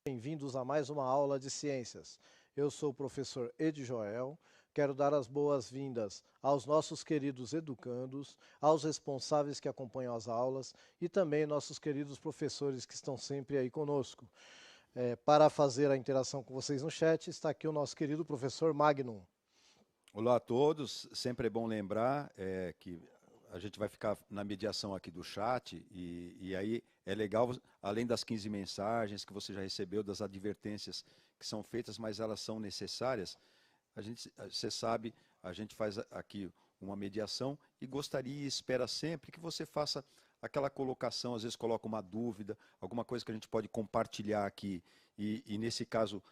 Bem-vindos a mais uma aula de ciências. Eu sou o professor Ed Joel, quero dar as boas-vindas aos nossos queridos educandos, aos responsáveis que acompanham as aulas e também nossos queridos professores que estão sempre aí conosco. Para fazer a interação com vocês no chat, está aqui o nosso querido professor Magnum. Olá a todos, sempre é bom lembrar que a gente vai ficar na mediação aqui do chat e aí é legal, além das 15 mensagens que você já recebeu, das advertências que são feitas, mas elas são necessárias, você sabe, a gente faz aqui uma mediação e gostaria e espera sempre que você faça aquela colocação, às vezes coloca uma dúvida, alguma coisa que a gente pode compartilhar aqui e nesse caso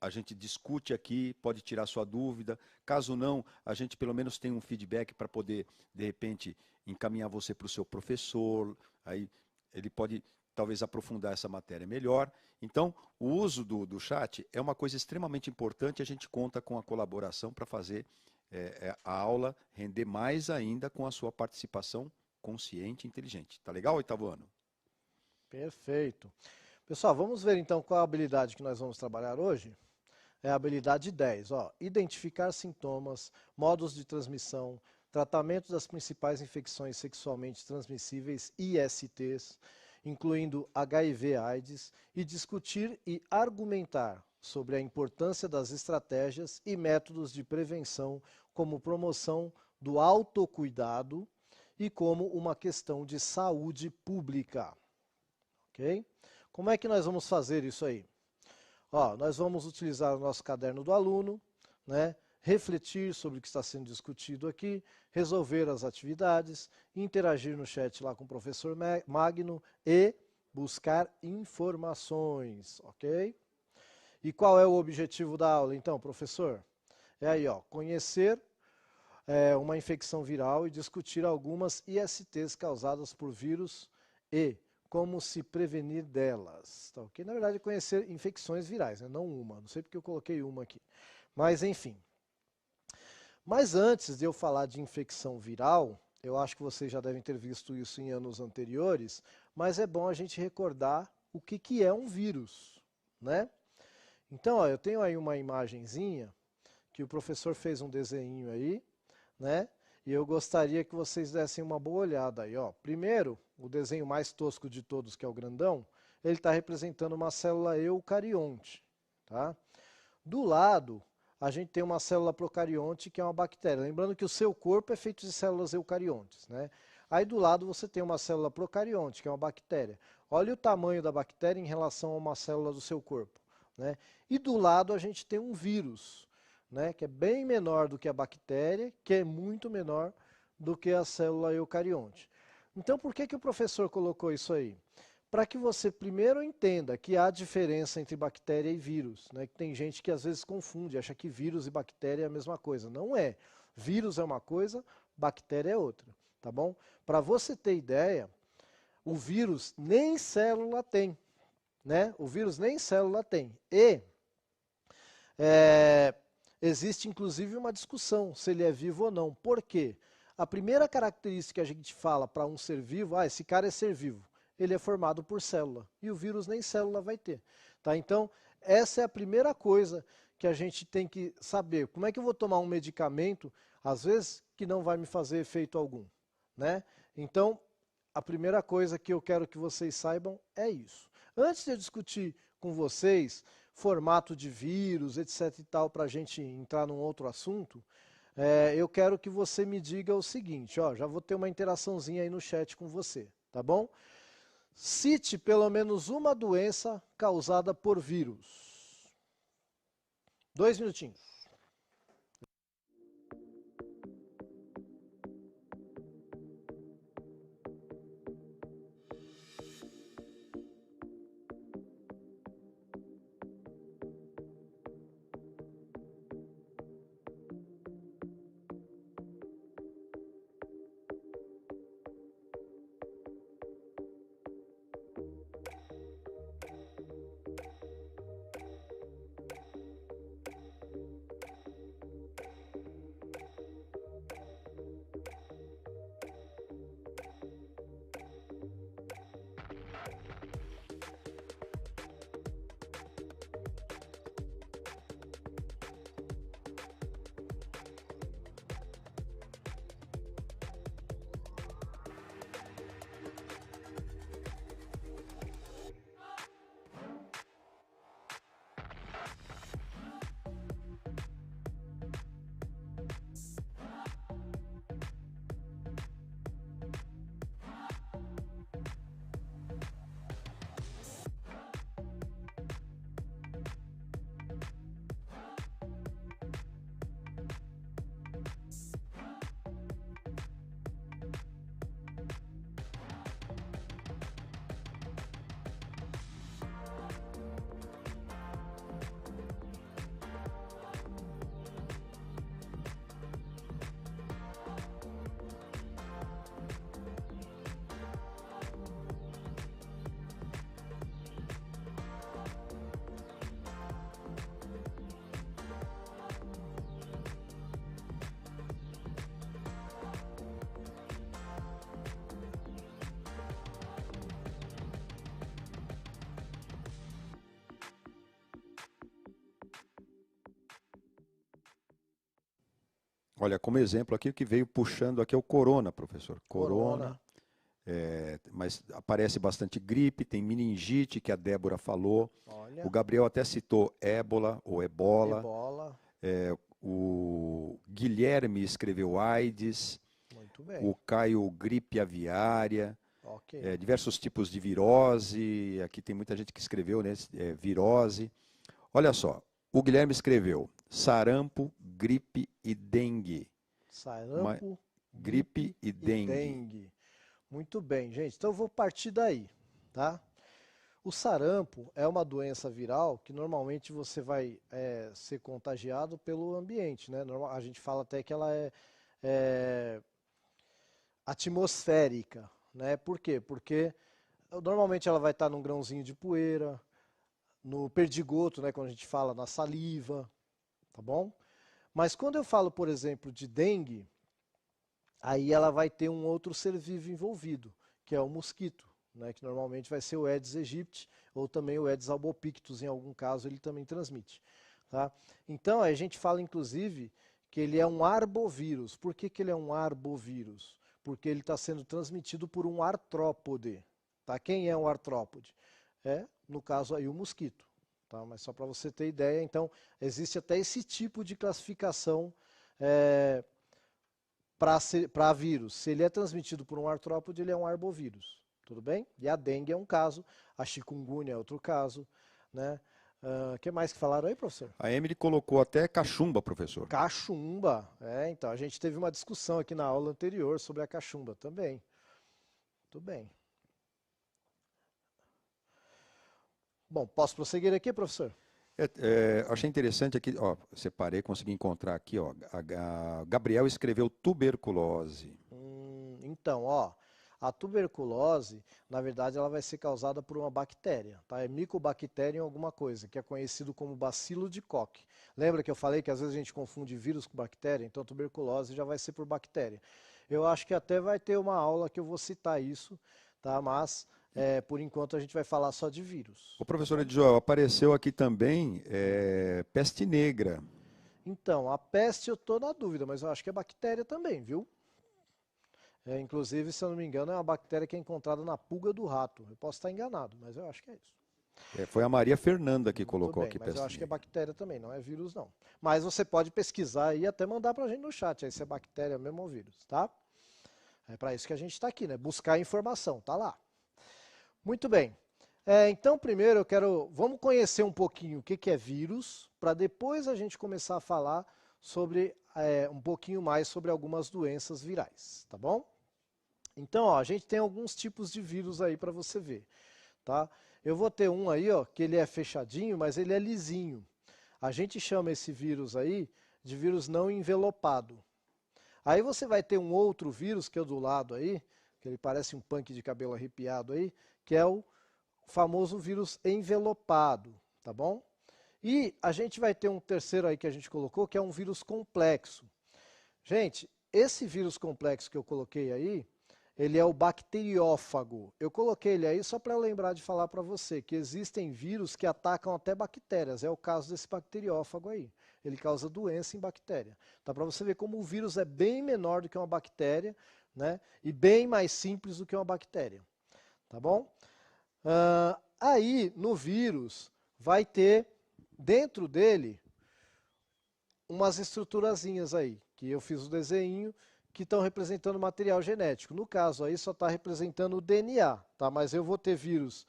a gente discute aqui, pode tirar sua dúvida. Caso não, a gente pelo menos tem um feedback para poder, de repente, encaminhar você para o seu professor. Aí ele pode talvez aprofundar essa matéria melhor. Então, o uso do chat é uma coisa extremamente importante. A gente conta com a colaboração para fazer a aula render mais ainda com a sua participação consciente e inteligente. Tá legal, oitavo ano? Perfeito. Pessoal, vamos ver então qual a habilidade que nós vamos trabalhar hoje. É a habilidade 10, identificar sintomas, modos de transmissão, tratamento das principais infecções sexualmente transmissíveis, ISTs, incluindo HIV/AIDS, e discutir e argumentar sobre a importância das estratégias e métodos de prevenção como promoção do autocuidado e como uma questão de saúde pública. Ok? Como é que nós vamos fazer isso aí? Nós vamos utilizar o nosso caderno do aluno, né? Refletir sobre o que está sendo discutido aqui, resolver as atividades, interagir no chat lá com o professor Magno e buscar informações, ok? E qual é o objetivo da aula, então, professor? É aí, conhecer uma infecção viral e discutir algumas ISTs causadas por vírus e como se prevenir delas. Tá, ok? Na verdade, é conhecer infecções virais, né? Não uma. Não sei porque eu coloquei uma aqui. Mas, enfim. Mas antes de eu falar de infecção viral, eu acho que vocês já devem ter visto isso em anos anteriores, mas é bom a gente recordar o que é um vírus, né? Então, eu tenho aí uma imagenzinha que o professor fez um desenho aí, né? E eu gostaria que vocês dessem uma boa olhada aí, Primeiro, o desenho mais tosco de todos, que é o grandão, ele está representando uma célula eucarionte, tá? Do lado, a gente tem uma célula procarionte, que é uma bactéria. Lembrando que o seu corpo é feito de células eucariontes, né? Aí do lado você tem uma célula procarionte, que é uma bactéria. Olha o tamanho da bactéria em relação a uma célula do seu corpo, né? E do lado a gente tem um vírus, né, que é bem menor do que a bactéria, que é muito menor do que a célula eucarionte. Então, por que o professor colocou isso aí? Para que você primeiro entenda que há diferença entre bactéria e vírus, né? Que tem gente que às vezes confunde, acha que vírus e bactéria é a mesma coisa. Não é. Vírus é uma coisa, bactéria é outra, tá bom? Para você ter ideia, o vírus nem célula tem, né? O vírus nem célula tem. E existe inclusive uma discussão se ele é vivo ou não. Por quê? A primeira característica que a gente fala para um ser vivo, esse cara é ser vivo. Ele é formado por célula. E o vírus nem célula vai ter. Tá? Então, essa é a primeira coisa que a gente tem que saber. Como é que eu vou tomar um medicamento, às vezes, que não vai me fazer efeito algum? Né? Então, a primeira coisa que eu quero que vocês saibam é isso. Antes de eu discutir com vocês formato de vírus, etc e tal, para a gente entrar num outro assunto, eu quero que você me diga o seguinte, já vou ter uma interaçãozinha aí no chat com você, tá bom? Cite pelo menos uma doença causada por vírus. 2 minutinhos. Olha, como exemplo aqui, o que veio puxando aqui é o corona, professor. Corona. Mas aparece bastante gripe, tem meningite, que a Débora falou. O Olha, Gabriel até citou ébola ou ebola. ebola, O Guilherme escreveu AIDS. muito bem, O Caio, gripe aviária. ok. Diversos tipos de virose. Aqui tem muita gente que escreveu, né? Virose. Olha só, o Guilherme escreveu sarampo, gripe e dengue. Sarampo, Gripe e e dengue. dengue. Muito bem, gente. Então eu vou partir daí, tá? O sarampo é uma doença viral que normalmente você vai ser contagiado pelo ambiente, né? A gente fala até que ela é atmosférica, né? Por quê? Porque normalmente ela vai estar num grãozinho de poeira, no perdigoto, né? Quando a gente fala na saliva, tá bom? Mas quando eu falo, por exemplo, de dengue, aí ela vai ter um outro ser vivo envolvido, que é o mosquito, né, que normalmente vai ser o Aedes aegypti ou também o Aedes albopictus, em algum caso ele também transmite. Tá? Então a gente fala inclusive que ele é um arbovírus. Por que ele é um arbovírus? Porque ele está sendo transmitido por um artrópode. Tá? Quem é um artrópode? No caso aí o mosquito. Tá? Mas só para você ter ideia, então existe até esse tipo de classificação para vírus. Se ele é transmitido por um artrópode, ele é um arbovírus. Tudo bem? E a dengue é um caso, a chikungunya é outro caso. Né? Que mais que falaram aí, professor? A Emily colocou até cachumba, professor. Cachumba. Então, a gente teve uma discussão aqui na aula anterior sobre a cachumba também. Muito bem. Bom, posso prosseguir aqui, professor? Achei interessante aqui, ó, separei, consegui encontrar aqui, ó, a Gabriel escreveu tuberculose. Então, ó, a tuberculose, na verdade, ela vai ser causada por uma bactéria, tá? É Mycobacterium alguma coisa, que é conhecido como bacilo de Koch. Lembra que eu falei que às vezes a gente confunde vírus com bactéria? Então, tuberculose já vai ser por bactéria. Eu acho que até vai ter uma aula que eu vou citar isso, tá? Mas, por enquanto, a gente vai falar só de vírus. O professor Edjoel, apareceu aqui também peste negra. Então, a peste eu estou na dúvida, mas eu acho que é bactéria também, viu? Inclusive, se eu não me engano, é uma bactéria que é encontrada na pulga do rato. Eu posso estar enganado, mas eu acho que é isso. Foi a Maria Fernanda que Muito colocou bem, aqui mas eu peste acho que é negra. bactéria também, não é vírus não. Mas você pode pesquisar e até mandar pra gente no chat aí se é bactéria mesmo ou vírus, tá? É para isso que a gente está aqui, né? Buscar informação, tá lá. Muito bem. Então, primeiro vamos conhecer um pouquinho o que é vírus, para depois a gente começar a falar sobre um pouquinho mais sobre algumas doenças virais, tá bom? Então, ó, a gente tem alguns tipos de vírus aí para você ver, tá? Eu vou ter um aí, ó, que ele é fechadinho, mas ele é lisinho. A gente chama esse vírus aí de vírus não envelopado. Aí você vai ter um outro vírus, que é o do lado aí, que ele parece um punk de cabelo arrepiado aí, que é o famoso vírus envelopado, tá bom? E a gente vai ter um terceiro aí que a gente colocou, que é um vírus complexo. Gente, esse vírus complexo que eu coloquei aí, ele é o bacteriófago. Eu coloquei ele aí só para lembrar de falar para você que existem vírus que atacam até bactérias. É o caso desse bacteriófago aí. Ele causa doença em bactéria. Tá, para você ver como o vírus é bem menor do que uma bactéria, né? E bem mais simples do que uma bactéria. Tá bom? Aí, no vírus, vai ter dentro dele umas estruturazinhas aí, que eu fiz o desenho, que estão representando material genético. No caso aí só está representando o DNA, tá? Mas eu vou ter vírus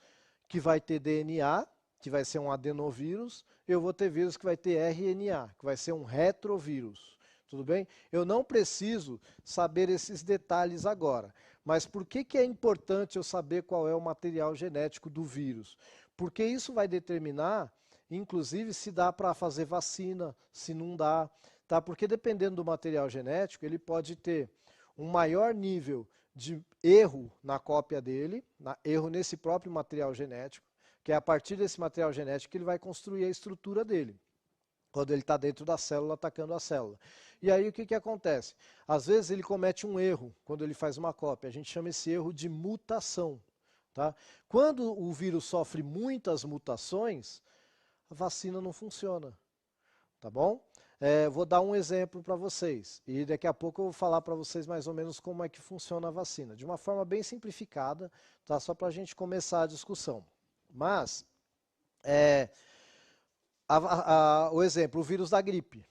que vai ter DNA, que vai ser um adenovírus, eu vou ter vírus que vai ter RNA, que vai ser um retrovírus. Tudo bem? Eu não preciso saber esses detalhes agora. Mas por que é importante eu saber qual é o material genético do vírus? Porque isso vai determinar, inclusive, se dá para fazer vacina, se não dá. Tá? Porque dependendo do material genético, ele pode ter um maior nível de erro na cópia dele, erro nesse próprio material genético, que é a partir desse material genético que ele vai construir a estrutura dele, quando ele está dentro da célula, atacando a célula. E aí o que acontece? Às vezes ele comete um erro quando ele faz uma cópia, a gente chama esse erro de mutação. Tá? Quando o vírus sofre muitas mutações, a vacina não funciona. Tá bom? Vou dar um exemplo para vocês e daqui a pouco eu vou falar para vocês mais ou menos como é que funciona a vacina, de uma forma bem simplificada, tá? Só para a gente começar a discussão. Mas, o exemplo, o vírus da gripe.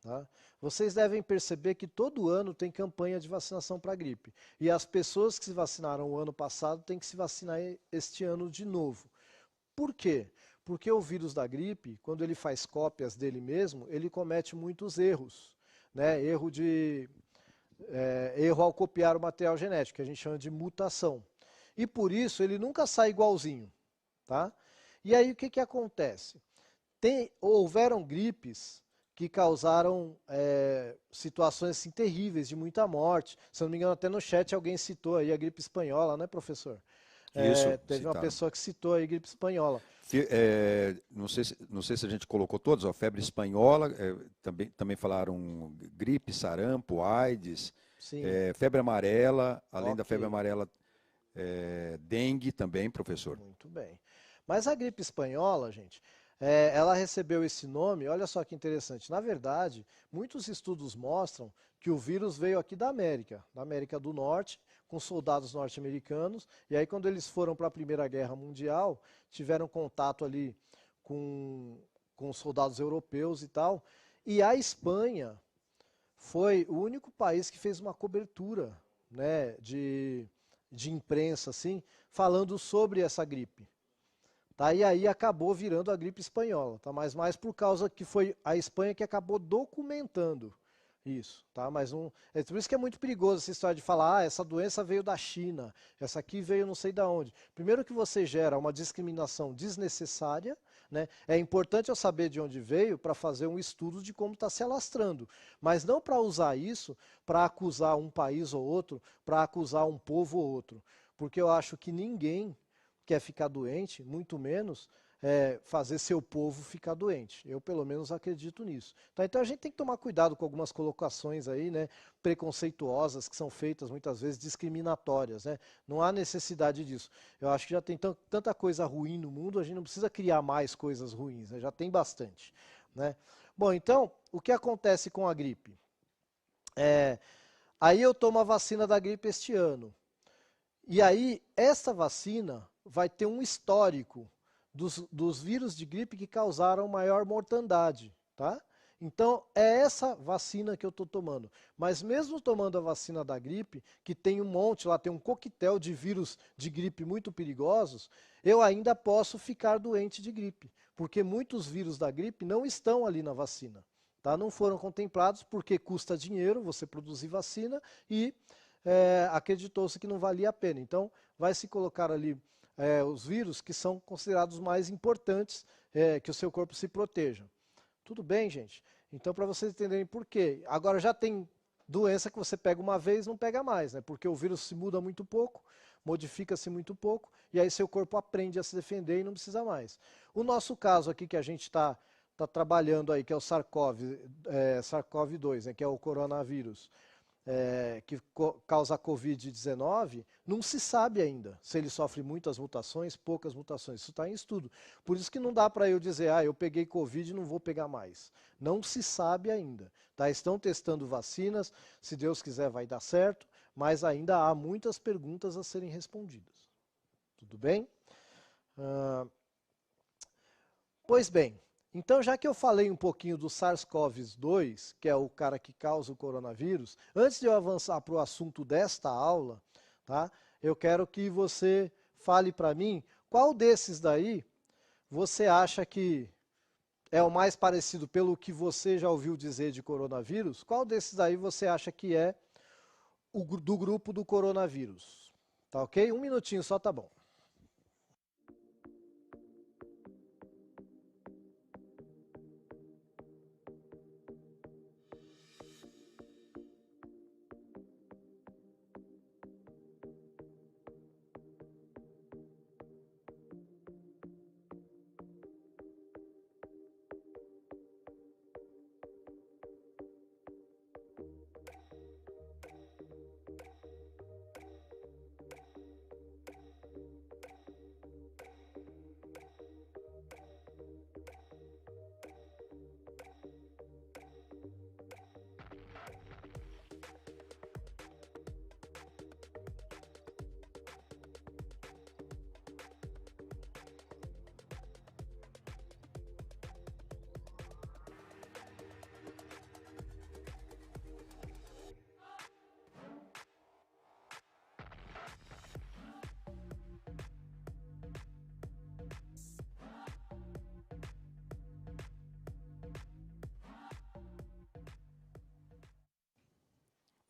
Tá? Vocês devem perceber que todo ano tem campanha de vacinação para gripe. E as pessoas que se vacinaram o ano passado têm que se vacinar este ano de novo. Por quê? Porque o vírus da gripe, quando ele faz cópias dele mesmo, ele comete muitos erros. Né? Erro ao copiar o material genético, que a gente chama de mutação. E por isso ele nunca sai igualzinho. Tá? E aí o que acontece? Houveram gripes que causaram situações assim, terríveis, de muita morte. Se eu não me engano, até no chat alguém citou aí a gripe espanhola, né, professor? Isso, Teve uma citaram. pessoa que citou aí gripe espanhola. Não sei se a gente colocou todos, ó, febre espanhola, também falaram gripe, sarampo, AIDS, febre amarela, além da febre amarela, dengue também, professor. Muito bem. Mas a gripe espanhola, gente, ela recebeu esse nome, olha só que interessante. Na verdade, muitos estudos mostram que o vírus veio aqui da América do Norte, com soldados norte-americanos, e aí quando eles foram para a Primeira Guerra Mundial, tiveram contato ali com soldados europeus e tal, e a Espanha foi o único país que fez uma cobertura, né, de imprensa, assim, falando sobre essa gripe. Tá? E aí acabou virando a gripe espanhola, tá? Mas mais por causa que foi a Espanha que acabou documentando isso, tá? Mas é por isso que é muito perigoso essa história de falar, essa doença veio da China, essa aqui veio não sei da onde. Primeiro que você gera uma discriminação desnecessária, né? É importante eu saber de onde veio para fazer um estudo de como está se alastrando, mas não para usar isso para acusar um país ou outro, para acusar um povo ou outro, porque eu acho que ninguém quer ficar doente, muito menos fazer seu povo ficar doente. Eu, pelo menos, acredito nisso. Tá? Então, a gente tem que tomar cuidado com algumas colocações aí, né, preconceituosas, que são feitas, muitas vezes, discriminatórias. Né? Não há necessidade disso. Eu acho que já tem tanta coisa ruim no mundo, a gente não precisa criar mais coisas ruins, né? Já tem bastante. Né? Bom, então, o que acontece com a gripe? Aí eu tomo a vacina da gripe este ano. E aí, essa vacina vai ter um histórico dos vírus de gripe que causaram maior mortandade, tá? Então, é essa vacina que eu estou tomando. Mas mesmo tomando a vacina da gripe, que tem um monte, lá tem um coquetel de vírus de gripe muito perigosos, eu ainda posso ficar doente de gripe, porque muitos vírus da gripe não estão ali na vacina, tá? Não foram contemplados porque custa dinheiro você produzir vacina e acreditou-se que não valia a pena. Então, vai se colocar ali os vírus que são considerados mais importantes que o seu corpo se proteja. Tudo bem, gente? Então, para vocês entenderem por quê. Agora, já tem doença que você pega uma vez, não pega mais, né? Porque o vírus se muda muito pouco, modifica-se muito pouco, e aí seu corpo aprende a se defender e não precisa mais. O nosso caso aqui que a gente está trabalhando aí, que é o SARS-CoV-2, né, que é o coronavírus, que causa a Covid-19, não se sabe ainda se ele sofre muitas mutações, poucas mutações. Isso está em estudo. Por isso que não dá para eu dizer, eu peguei Covid e não vou pegar mais. Não se sabe ainda. Tá? Estão testando vacinas, se Deus quiser vai dar certo, mas ainda há muitas perguntas a serem respondidas. Tudo bem? Pois bem, então, já que eu falei um pouquinho do SARS-CoV-2, que é o cara que causa o coronavírus, antes de eu avançar para o assunto desta aula, tá, eu quero que você fale para mim qual desses daí você acha que é o mais parecido pelo que você já ouviu dizer de coronavírus, qual desses daí você acha que é do grupo do coronavírus? Tá ok? Um minutinho só tá bom.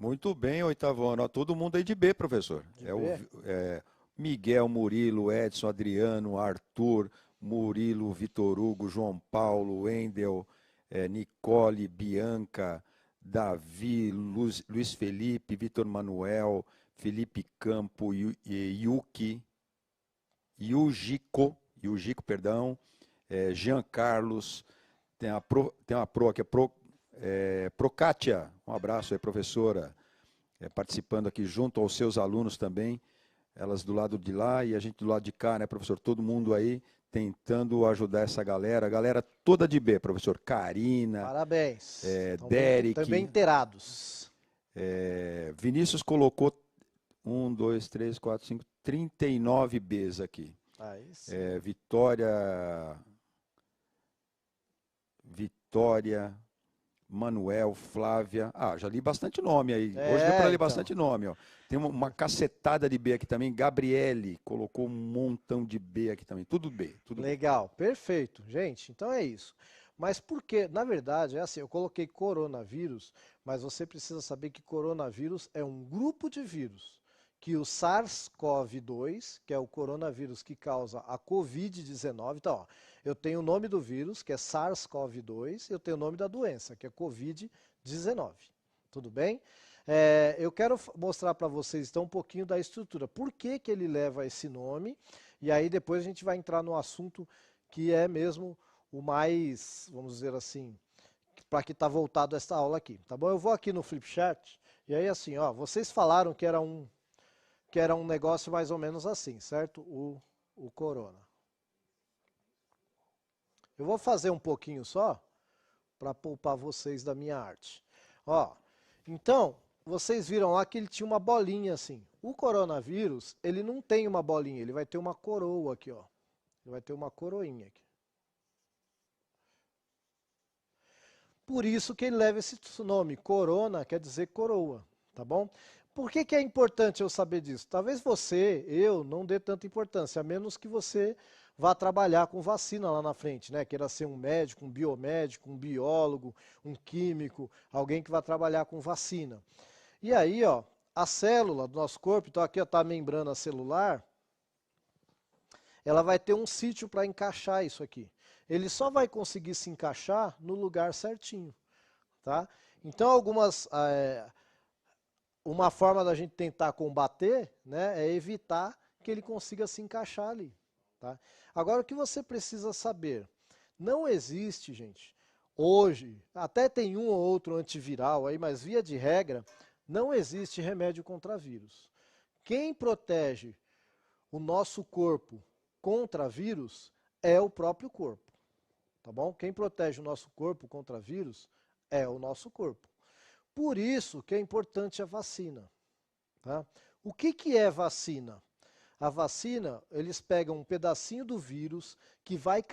Muito bem, oitavo ano. Ó, todo mundo aí de B, professor. De É o B? Miguel, Murilo, Edson, Adriano, Arthur, Murilo, Vitor Hugo, João Paulo, Wendel, Nicole, Bianca, Davi, Luiz Felipe, Vitor Manuel, Felipe Campo, Yujiko, perdão, Jean Carlos, tem uma pro aqui, Procátia, um abraço aí, professora, participando aqui junto aos seus alunos também, elas do lado de lá e a gente do lado de cá, né, professor? Todo mundo aí tentando ajudar essa galera, a galera toda de B, professor. Karina, Parabéns. Estão Derek. bem inteirados. Vinícius colocou 1, 2, 3, 4, 5, 39 Bs aqui. Aí sim. Vitória, Manuel, Flávia. Ah, já li bastante nome aí. Hoje É, deu para ler então. bastante nome, ó. Tem uma cacetada de B aqui também. Gabriele colocou um montão de B aqui também. Tudo B. Tudo B. Legal, perfeito. Gente, então é isso. Mas por quê? Na verdade, é assim, eu coloquei coronavírus, mas você precisa saber que coronavírus é um grupo de vírus. Que o SARS-CoV-2, que é o coronavírus que causa a Covid-19, então, ó, eu tenho o nome do vírus, que é SARS-CoV-2, e eu tenho o nome da doença, que é Covid-19. Tudo bem? Eu quero mostrar para vocês, então, um pouquinho da estrutura. Por que que ele leva esse nome? E aí depois a gente vai entrar no assunto que é mesmo o mais, vamos dizer assim, para que está voltado essa aula aqui, tá bom? Eu vou aqui no Flipchart, e aí assim, ó, vocês falaram que era um negócio mais ou menos assim, certo? O corona. Eu vou fazer um pouquinho só, para poupar vocês da minha arte. Ó, então, vocês viram lá que ele tinha uma bolinha assim. O coronavírus, ele não tem uma bolinha, ele vai ter uma coroa aqui, ó. Ele vai ter uma coroinha aqui. Por isso que ele leva esse nome, corona, quer dizer coroa, tá bom? Por que que é importante eu saber disso? Talvez eu, não dê tanta importância, a menos que você vá trabalhar com vacina lá na frente, né? Queira ser um médico, um biomédico, um biólogo, um químico, alguém que vai trabalhar com vacina. E aí, ó, a célula do nosso corpo, então aqui está a membrana celular, ela vai ter um sítio para encaixar isso aqui. Ele só vai conseguir se encaixar no lugar certinho, tá? Então, uma forma da gente tentar combater, né, é evitar que ele consiga se encaixar ali, tá? Agora, o que você precisa saber? Não existe, gente, hoje, até tem um ou outro antiviral aí, mas via de regra, não existe remédio contra vírus. Quem protege o nosso corpo contra vírus é o próprio corpo, tá bom? Quem protege o nosso corpo contra vírus é o nosso corpo. Por isso que é importante a vacina, tá? O que que é vacina? A vacina, eles pegam um pedacinho do vírus que vai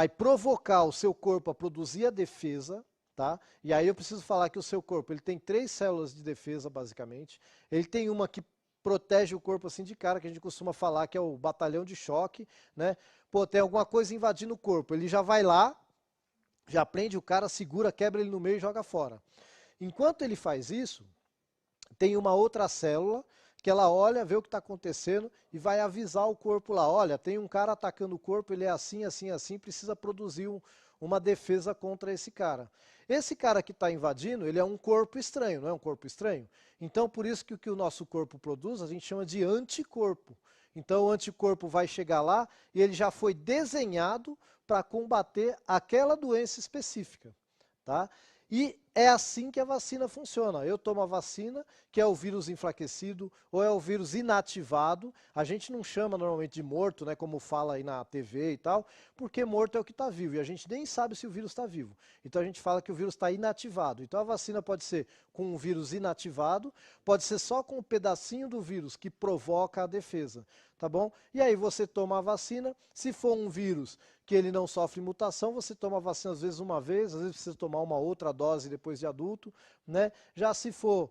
provocar o seu corpo a produzir a defesa, tá? E aí eu preciso falar que o seu corpo, ele tem 3 células de defesa, basicamente. Ele tem uma que protege o corpo assim de cara, que a gente costuma falar que é o batalhão de choque, né? Pô, tem alguma coisa invadindo o corpo, ele já vai lá, já prende o cara, segura, quebra ele no meio e joga fora. Enquanto ele faz isso, tem uma outra célula que ela olha, vê o que está acontecendo e vai avisar o corpo lá, olha, tem um cara atacando o corpo, ele é assim, assim, assim, precisa produzir uma defesa contra esse cara. Esse cara que está invadindo, ele é um corpo estranho, não é um corpo estranho? Então, por isso que o que o nosso corpo produz, a gente chama de anticorpo. Então, o anticorpo vai chegar lá e ele já foi desenhado para combater aquela doença específica, tá? E é assim que a vacina funciona. Eu tomo a vacina, que é o vírus enfraquecido ou é o vírus inativado. A gente não chama normalmente de morto, né, como fala aí na TV e tal, porque morto é o que está vivo e a gente nem sabe se o vírus está vivo. Então a gente fala que o vírus está inativado. Então a vacina pode ser com um vírus inativado, pode ser só com um pedacinho do vírus que provoca a defesa, tá bom? E aí você toma a vacina, se for um vírus que ele não sofre mutação, você toma a vacina às vezes uma vez, às vezes precisa tomar uma outra dose depois de adulto, né? Já se for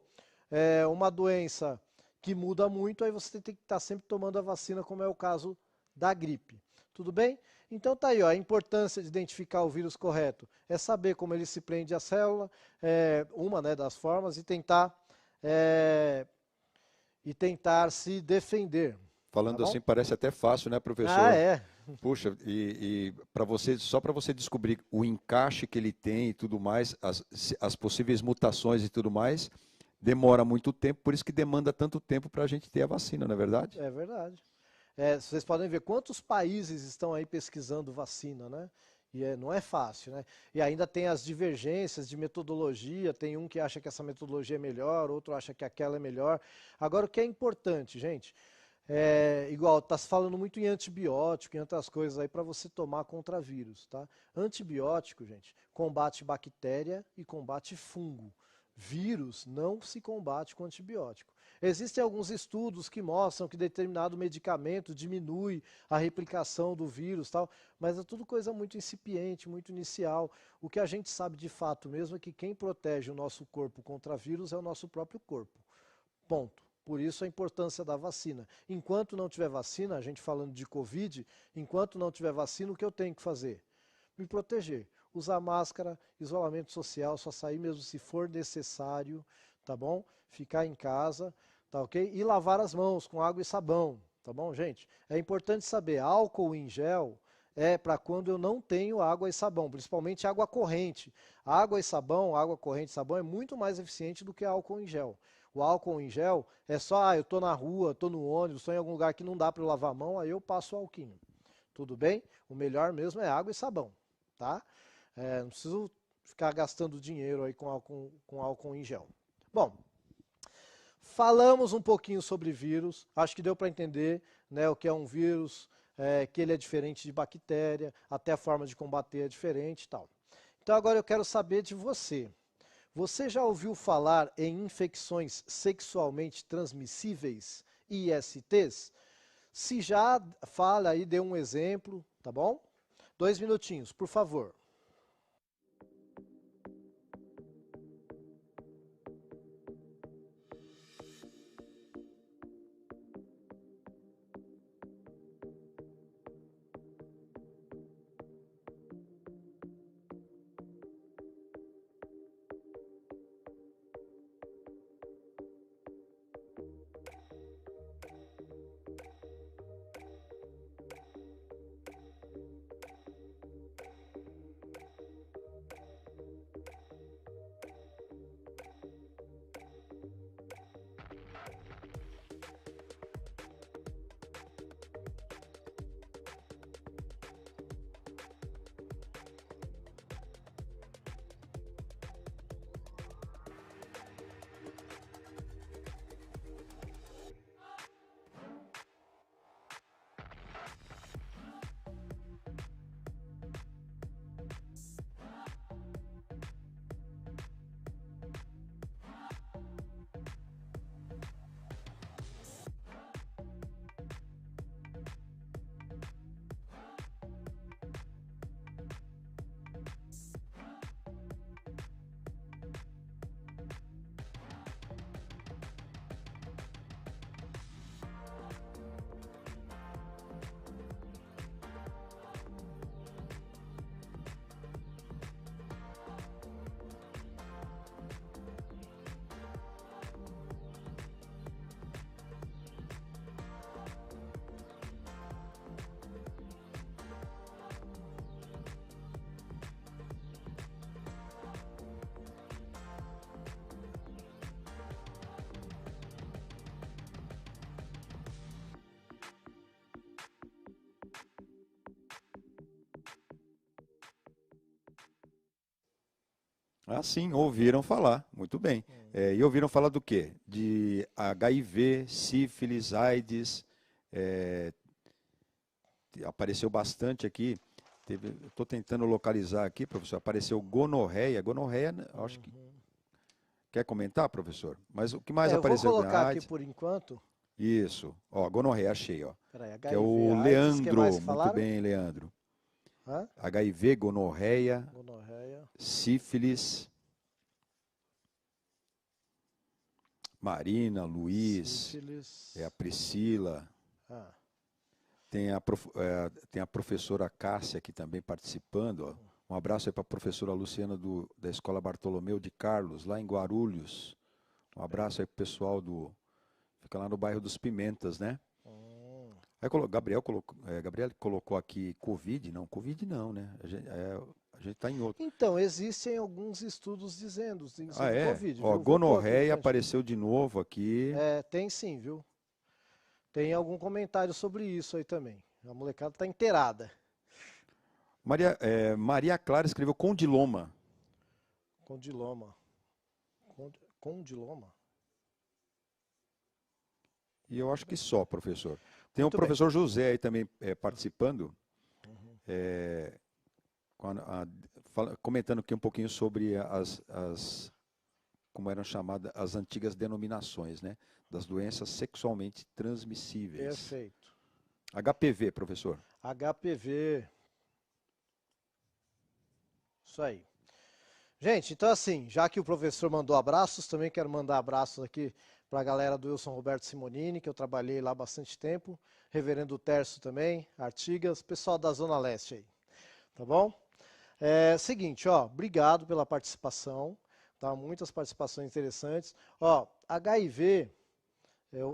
uma doença que muda muito, aí você tem que estar sempre tomando a vacina, como é o caso da gripe. Tudo bem? Então tá aí, ó, a importância de identificar o vírus correto é saber como ele se prende à célula, uma, né, das formas, é, e tentar se defender. Tá Falando bom? assim parece até fácil, né, Ah, professor? é. Puxa, e para você, só para você descobrir o encaixe que ele tem e tudo mais, as possíveis mutações e tudo mais, demora muito tempo, por isso que demanda tanto tempo para a gente ter a vacina, não é verdade? É verdade. Vocês podem ver quantos países estão aí pesquisando vacina, né? E não é fácil, né? E ainda tem as divergências de metodologia, tem um que acha que essa metodologia é melhor, outro acha que aquela é melhor. Agora, o que é importante, gente, igual, está se falando muito em antibiótico e outras coisas aí para você tomar contra vírus, tá? Antibiótico, gente, combate bactéria e combate fungo. Vírus não se combate com antibiótico. Existem alguns estudos que mostram que determinado medicamento diminui a replicação do vírus, tal, mas é tudo coisa muito incipiente, muito inicial. O que a gente sabe de fato mesmo é que quem protege o nosso corpo contra vírus é o nosso próprio corpo. Ponto. Por isso a importância da vacina. Enquanto não tiver vacina, a gente falando de Covid, enquanto não tiver vacina, o que eu tenho que fazer? Me proteger. Usar máscara, isolamento social, só sair mesmo se for necessário, tá bom? Ficar em casa, tá ok? E lavar as mãos com água e sabão, tá bom, gente? É importante saber, álcool em gel é para quando eu não tenho água e sabão, principalmente água corrente. Água e sabão, água corrente e sabão é muito mais eficiente do que álcool em gel. O álcool em gel é só, eu estou na rua, estou no ônibus, estou em algum lugar que não dá para eu lavar a mão, aí eu passo o alquinho. Tudo bem? O melhor mesmo é água e sabão, tá? Não preciso ficar gastando dinheiro aí com álcool em gel. Bom, falamos um pouquinho sobre vírus, acho que deu para entender, né, o que é um vírus, que ele é diferente de bactéria, até a forma de combater é diferente e tal. Então agora eu quero saber de você. Você já ouviu falar em infecções sexualmente transmissíveis, ISTs? Se já, fala aí, dê um exemplo, tá bom? 2 minutinhos, por favor. Ah, sim, ouviram falar, muito bem. E ouviram falar do quê? De HIV, sífilis, AIDS, é, apareceu bastante aqui. Estou tentando localizar aqui, professor. Apareceu gonorreia. Gonorreia, né, acho que. Quer comentar, professor? Mas o que mais Eu vou apareceu? colocar aqui AIDS. por enquanto. Isso. Ó, gonorreia, achei, ó. Peraí, Que é HIV, o AIDS, o que mais Leandro. que Muito falaram? bem, Leandro. Hã? HIV, gonorreia, Gonorreia, sífilis, Marina, Luiz, sífilis. a Priscila. Ah. Tem a professora Cássia aqui também participando. Ó. Um abraço aí para a professora Luciana da Escola Bartolomeu de Carlos, lá em Guarulhos. Um abraço aí para o pessoal fica lá no bairro dos Pimentas, né? Aí, Gabriel colocou aqui Covid. Não, Covid não, né? A gente está em outro. Então, existem alguns estudos dizendo sobre Ah, é? Covid, Ó, viu? Vou pôr aqui pra gonorreia gente. apareceu de novo aqui. Tem sim, viu? Tem algum comentário sobre isso aí também. A molecada tá inteirada. Maria Clara escreveu condiloma. Condiloma. Condiloma? E eu acho que só, professor. Tem Muito o professor José aí também participando, comentando aqui um pouquinho sobre como eram chamadas as antigas denominações, né? Das doenças sexualmente transmissíveis. Perfeito. HPV, professor. HPV. Isso aí. Gente, então assim, já que o professor mandou abraços, também quero mandar abraços aqui para a galera do Wilson Roberto Simonini, que eu trabalhei lá há bastante tempo. Reverendo Tércio também, Artigas, pessoal da Zona Leste aí. Tá bom? Seguinte, ó, obrigado pela participação. Tá? Muitas participações interessantes. Ó, HIV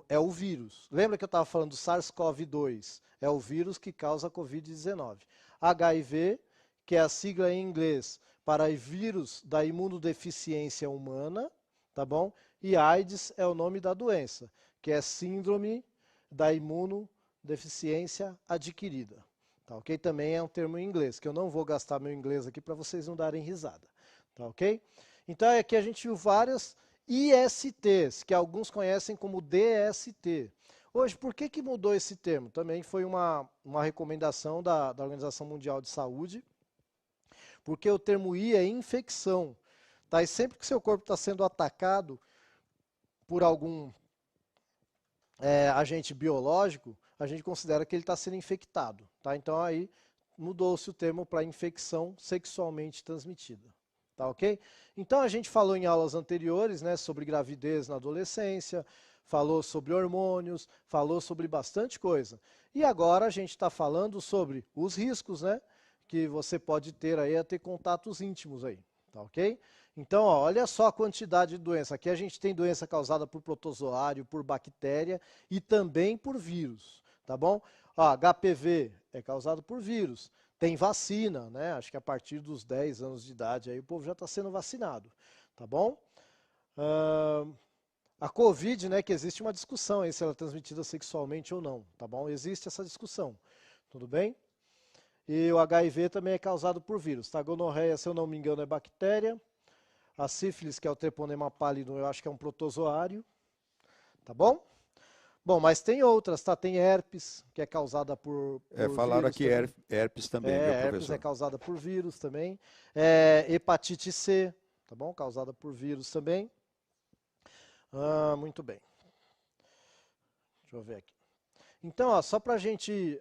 é o vírus. Lembra que eu estava falando do SARS-CoV-2? É o vírus que causa a Covid-19. HIV, que é a sigla em inglês para vírus da imunodeficiência humana, tá bom? E AIDS é o nome da doença, que é síndrome da imunodeficiência adquirida. Tá ok? Também é um termo em inglês, que eu não vou gastar meu inglês aqui para vocês não darem risada. Tá ok? Então aqui a gente viu várias ISTs, que alguns conhecem como DST. Hoje, por que mudou esse termo? Também foi uma recomendação da Organização Mundial de Saúde, porque o termo I é infecção. Tá? E sempre que seu corpo está sendo atacado por algum agente biológico, a gente considera que ele está sendo infectado. Tá? Então aí mudou-se o termo para infecção sexualmente transmitida. Tá ok? Então a gente falou em aulas anteriores, né, sobre gravidez na adolescência, falou sobre hormônios, falou sobre bastante coisa. E agora a gente está falando sobre os riscos, né, que você pode ter aí a ter contatos íntimos aí. Tá ok? Então, ó, olha só a quantidade de doença. Aqui a gente tem doença causada por protozoário, por bactéria e também por vírus, tá bom? Ó, HPV é causado por vírus. Tem vacina, né? Acho que a partir dos 10 anos de idade aí o povo já está sendo vacinado, tá bom? A Covid, né, que existe uma discussão aí se ela é transmitida sexualmente ou não, tá bom? Existe essa discussão, tudo bem? E o HIV também é causado por vírus, tá? A gonorreia, se eu não me engano, é bactéria. A sífilis, que é o treponema pallidum, eu acho que é um protozoário, tá bom? Bom, mas tem outras, tá? Tem herpes, que é causada por Falaram vírus aqui também. herpes também, viu, Herpes professor? é causada por vírus também. Hepatite C, tá bom? Causada por vírus também. Muito bem. Deixa eu ver aqui. Então, ó, só pra gente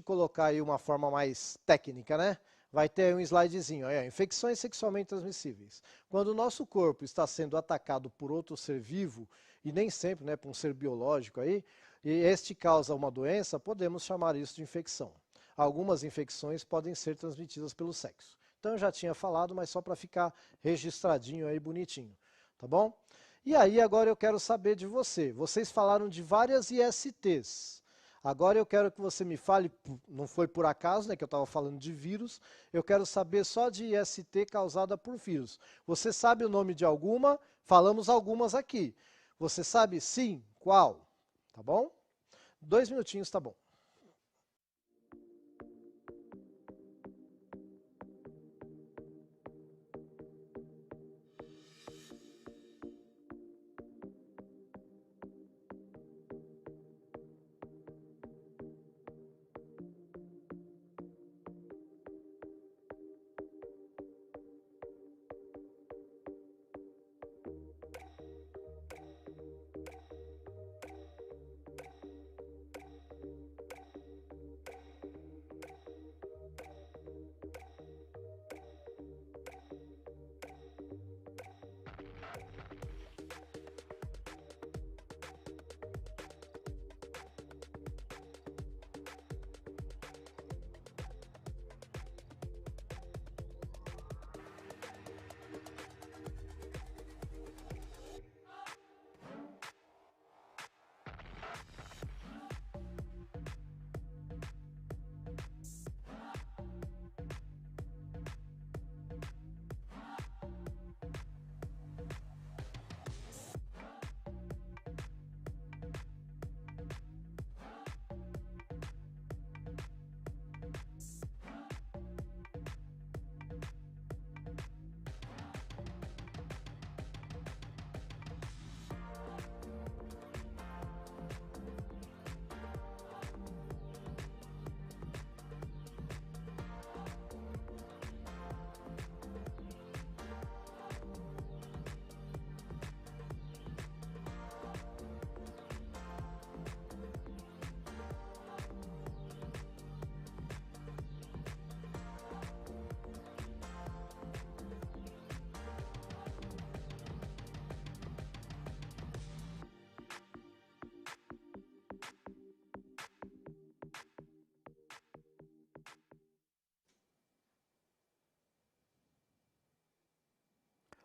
colocar aí uma forma mais técnica, né? Vai ter um slidezinho, aí, ó, infecções sexualmente transmissíveis. Quando o nosso corpo está sendo atacado por outro ser vivo, e nem sempre, né, por um ser biológico aí, e este causa uma doença, podemos chamar isso de infecção. Algumas infecções podem ser transmitidas pelo sexo. Então eu já tinha falado, mas só para ficar registradinho aí, bonitinho, tá bom? E aí agora eu quero saber de você. Vocês falaram de várias ISTs. Agora eu quero que você me fale, não foi por acaso, né, que eu estava falando de vírus, eu quero saber só de IST causada por vírus. Você sabe o nome de alguma? Falamos algumas aqui. Você sabe sim? Qual? Tá bom? 2 minutinhos, tá bom.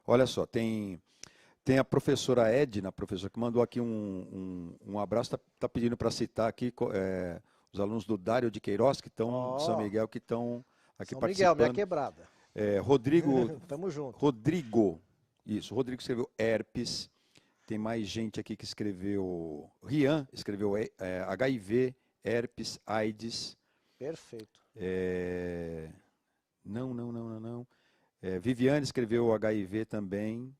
Olha só, tem a professora Edna, professora, que mandou aqui um abraço, está pedindo para citar aqui os alunos do Dário de Queiroz, que estão de São Ó, Miguel, que estão aqui São Miguel, minha participando. quebrada. Rodrigo, Tamo junto. Rodrigo escreveu herpes. Tem mais gente aqui que escreveu, Rian escreveu HIV, herpes, AIDS. Perfeito. Não. Viviane escreveu HIV também.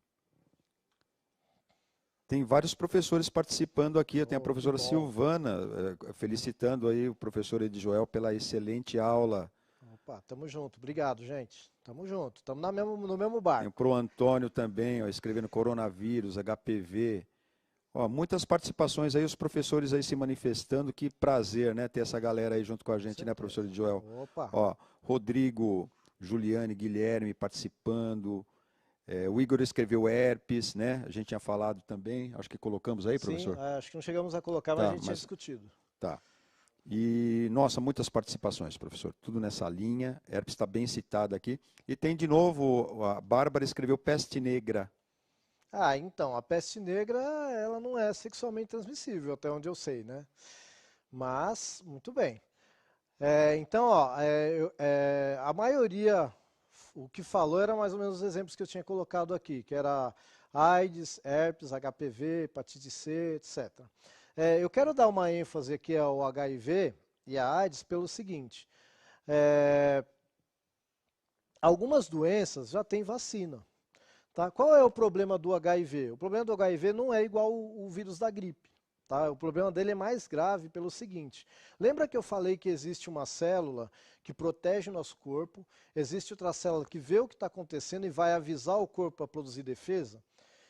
Tem vários professores participando aqui. Tem a professora Silvana felicitando aí o professor Edjoel pela excelente aula. Opa, tamo junto. Obrigado, gente. Tamo junto. Tamo no mesmo Tem barco. pro Antônio também, ó, escrevendo coronavírus, HPV. Ó, muitas participações aí, os professores aí se manifestando. Que prazer, né, ter essa galera aí junto com a gente, né, professor Edjoel? Opa. Ó, Rodrigo, Juliane, Guilherme participando. O Igor escreveu herpes, né? A gente tinha falado também. Acho que colocamos aí, professor? Sim, acho que não chegamos a colocar, mas Tá, a gente tinha discutido. Tá. E, nossa, muitas participações, professor. Tudo nessa linha. Herpes está bem citada aqui. E tem de novo, a Bárbara escreveu peste negra. Ah, então, a peste negra, ela não é sexualmente transmissível, até onde eu sei, né? Mas, muito bem. Então, ó, a maioria, o que falou era mais ou menos os exemplos que eu tinha colocado aqui, que era AIDS, herpes, HPV, hepatite C, etc. Eu quero dar uma ênfase aqui ao HIV e à AIDS pelo seguinte, algumas doenças já têm vacina. Tá? Qual é o problema do HIV? O problema do HIV não é igual o vírus da gripe. Tá? O problema dele é mais grave pelo seguinte. Lembra que eu falei que existe uma célula que protege o nosso corpo, existe outra célula que vê o que está acontecendo e vai avisar o corpo para produzir defesa?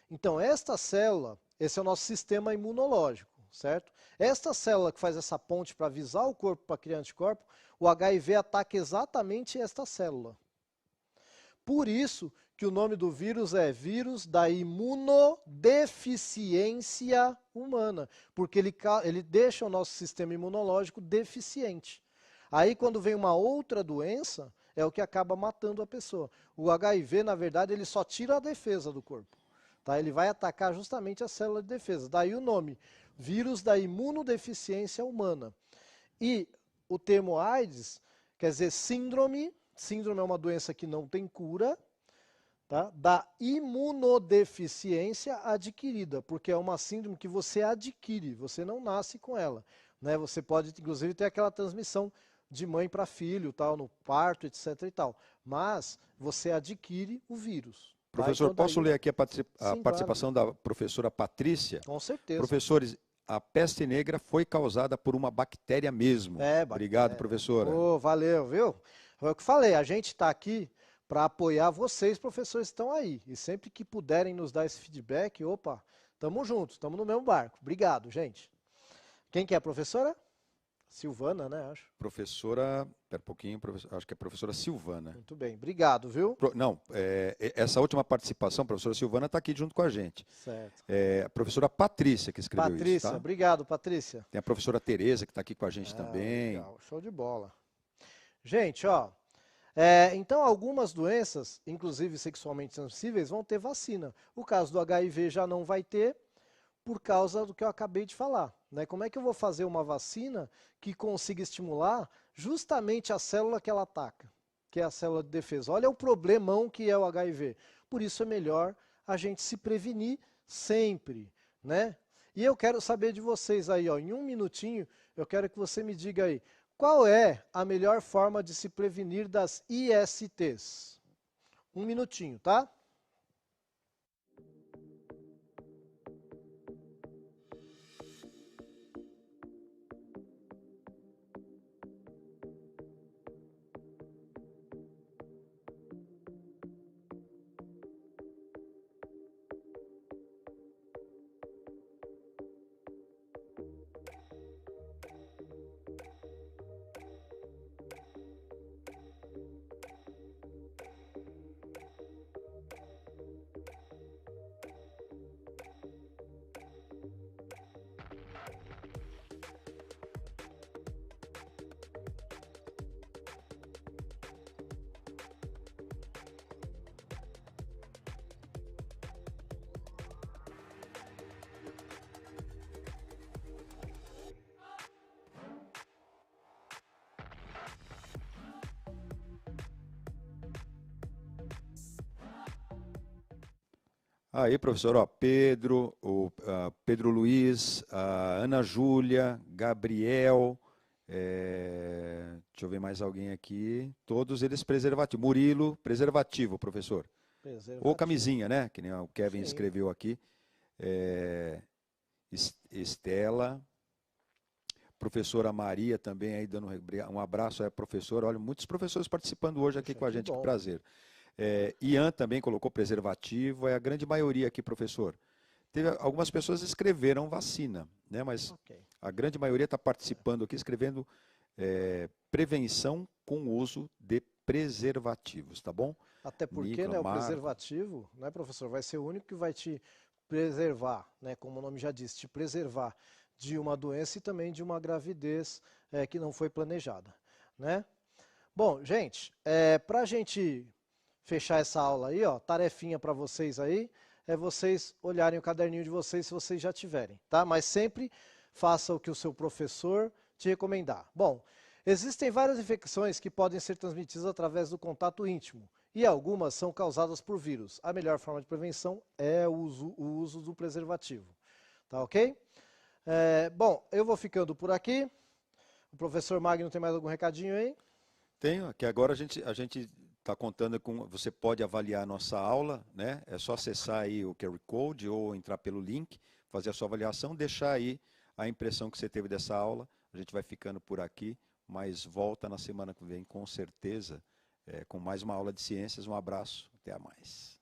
Então, esta célula, esse é o nosso sistema imunológico, certo? Esta célula que faz essa ponte para avisar o corpo para criar anticorpo, o HIV ataca exatamente esta célula. Por isso que o nome do vírus é vírus da imunodeficiência humana, porque ele deixa o nosso sistema imunológico deficiente. Aí quando vem uma outra doença, é o que acaba matando a pessoa. O HIV, na verdade, ele só tira a defesa do corpo. Tá? Ele vai atacar justamente a célula de defesa. Daí o nome, vírus da imunodeficiência humana. E o termo AIDS quer dizer síndrome. Síndrome é uma doença que não tem cura, tá? Da imunodeficiência adquirida, porque é uma síndrome que você adquire, você não nasce com ela. Né? Você pode, inclusive, ter aquela transmissão de mãe para filho, tal, no parto, etc. e tal. Mas você adquire o vírus. Tá? Professor, Então, posso ler aqui a sim, participação da professora Patrícia? Com certeza. Professores, a peste negra foi causada por uma bactéria mesmo. Obrigado, professora. Valeu, viu? Foi o que falei, a gente está aqui para apoiar vocês, professores que estão aí. E sempre que puderem nos dar esse feedback, opa, tamo juntos, estamos no mesmo barco. Obrigado, gente. Quem que é a professora? Silvana, né, acho. Professora, pera um pouquinho, acho que é a professora Silvana. Muito bem, obrigado, viu? Não, essa última participação, a professora Silvana está aqui junto com a gente. Certo. A professora Patrícia que escreveu Patrícia, isso, tá? Obrigado, Patrícia. Tem a professora Tereza que está aqui com a gente também. Legal, show de bola. Gente, ó, então algumas doenças, inclusive sexualmente transmissíveis, vão ter vacina. O caso do HIV já não vai ter, por causa do que eu acabei de falar. Né? Como é que eu vou fazer uma vacina que consiga estimular justamente a célula que ela ataca, que é a célula de defesa? Olha o problemão que é o HIV. Por isso é melhor a gente se prevenir sempre. Né? E eu quero saber de vocês aí, ó, em um minutinho, eu quero que você me diga aí, qual é a melhor forma de se prevenir das ISTs? Um minutinho, tá? Aí, professor, ó, Pedro, Pedro Luiz, a Ana Júlia, Gabriel, deixa eu ver mais alguém aqui, todos eles preservativo. Murilo, preservativo, professor. Preservativo. Ou camisinha, né? Que nem o Kevin Sim. escreveu aqui. Estela, professora Maria também aí dando um abraço à professora. Olha, muitos professores participando hoje aqui com a gente, que prazer. Ian também colocou preservativo, é a grande maioria aqui, professor. Algumas pessoas escreveram vacina, né? Mas a grande maioria está participando aqui, escrevendo prevenção com o uso de preservativos, tá bom? Até porque, né, o preservativo, né, professor, vai ser o único que vai te preservar, né, como o nome já diz, te preservar de uma doença e também de uma gravidez que não foi planejada, né? Bom, gente, para a gente fechar essa aula aí, ó, tarefinha para vocês aí, vocês olharem o caderninho de vocês se vocês já tiverem, tá? Mas sempre faça o que o seu professor te recomendar. Bom, existem várias infecções que podem ser transmitidas através do contato íntimo e algumas são causadas por vírus. A melhor forma de prevenção é o uso do preservativo, tá ok? Bom, eu vou ficando por aqui. O professor Magno tem mais algum recadinho aí? Tenho, que agora a gente está contando com, você pode avaliar a nossa aula, né? É só acessar aí o QR Code ou entrar pelo link, fazer a sua avaliação, deixar aí a impressão que você teve dessa aula. A gente vai ficando por aqui, mas volta na semana que vem com certeza, com mais uma aula de ciências. Um abraço, até mais.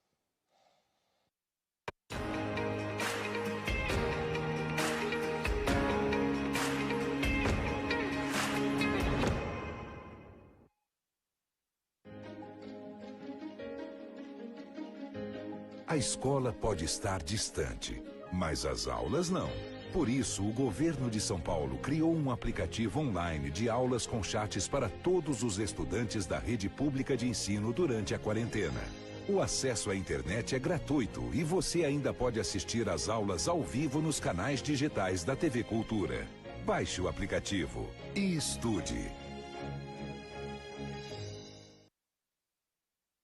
A escola pode estar distante, mas as aulas não. Por isso, o governo de São Paulo criou um aplicativo online de aulas com chats para todos os estudantes da rede pública de ensino durante a quarentena. O acesso à internet é gratuito e você ainda pode assistir às aulas ao vivo nos canais digitais da TV Cultura. Baixe o aplicativo e estude.